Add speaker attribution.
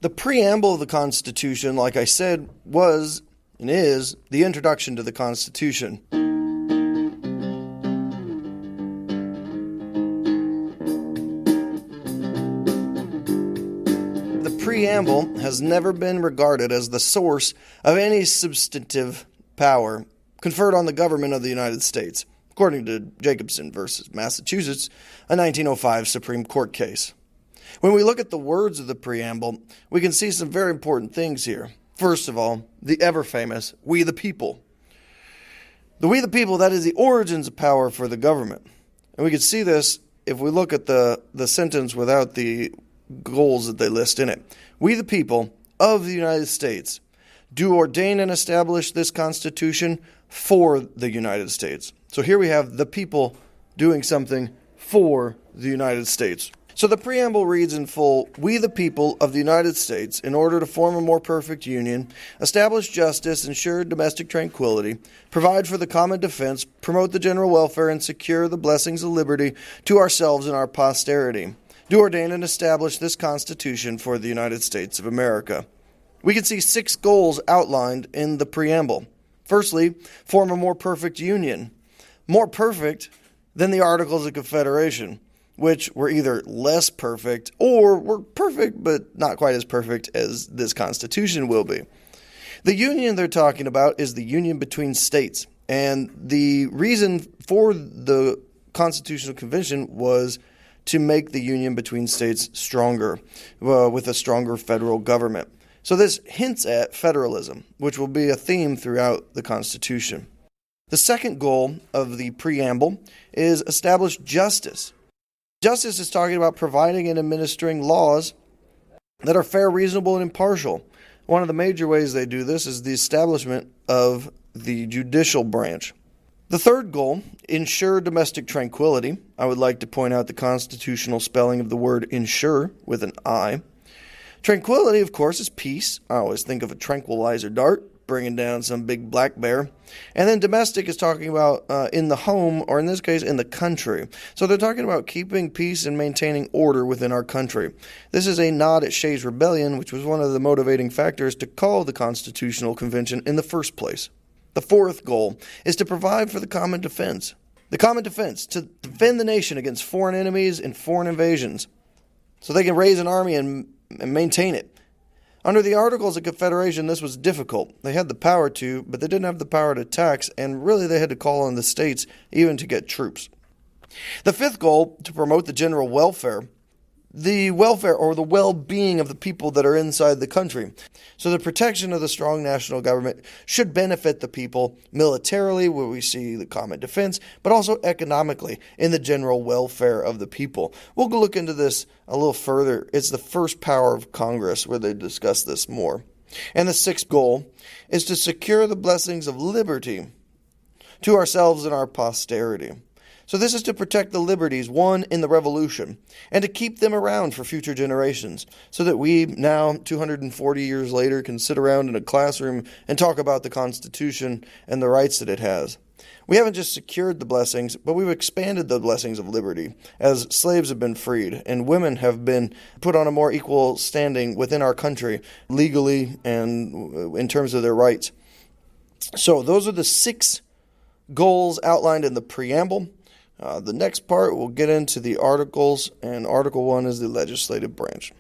Speaker 1: The preamble of the Constitution, like I said, was and is the introduction to the Constitution. The preamble has never been regarded as the source of any substantive power conferred on the government of the United States, according to Jacobson versus Massachusetts, a 1905 Supreme Court case. When we look at the words of the preamble, we can see some very important things here. First of all, the ever-famous "we the people." The "we the people," that is the origins of power for the government. And we can see this if we look at the sentence without the goals that they list in it. "We the people of the United States do ordain and establish this Constitution for the United States." So here we have the people doing something for the United States. So the preamble reads in full, "We the people of the United States, in order to form a more perfect union, establish justice, ensure domestic tranquility, provide for the common defense, promote the general welfare, and secure the blessings of liberty to ourselves and our posterity, do ordain and establish this Constitution for the United States of America." We can see 6 goals outlined in the preamble. Firstly, form a more perfect union. More perfect than the Articles of Confederation, which were either less perfect or were perfect but not quite as perfect as this Constitution will be. The union they're talking about is the union between states, and the reason for the Constitutional Convention was to make the union between states stronger, with a stronger federal government. So this hints at federalism, which will be a theme throughout the Constitution. The second goal of the preamble is establish justice. Justice is talking about providing and administering laws that are fair, reasonable, and impartial. One of the major ways they do this is the establishment of the judicial branch. The third goal, ensure domestic tranquility. I would like to point out the constitutional spelling of the word ensure with an I. Tranquility, of course, is peace. I always think of a tranquilizer dart bringing down some big black bear. And then domestic is talking about in the home, or in this case, in the country. So they're talking about keeping peace and maintaining order within our country. This is a nod at Shays' Rebellion, which was one of the motivating factors to call the Constitutional Convention in the first place. The fourth goal is to provide for the common defense. The common defense, to defend the nation against foreign enemies and foreign invasions, so they can raise an army and maintain it. Under the Articles of Confederation, this was difficult. They had the power to, but they didn't have the power to tax, and really they had to call on the states even to get troops. The fifth goal, to promote the general welfare. The welfare or the well-being of the people that are inside the country. So the protection of the strong national government should benefit the people militarily, where we see the common defense, but also economically in the general welfare of the people. We'll look into this a little further. It's the first power of Congress where they discuss this more. And the sixth goal is to secure the blessings of liberty to ourselves and our posterity. So this is to protect the liberties won in the Revolution and to keep them around for future generations so that we now, 240 years later, can sit around in a classroom and talk about the Constitution and the rights that it has. We haven't just secured the blessings, but we've expanded the blessings of liberty as slaves have been freed and women have been put on a more equal standing within our country legally and in terms of their rights. So those are the 6 goals outlined in the preamble. The next part, we'll get into the articles, and Article 1 is the legislative branch.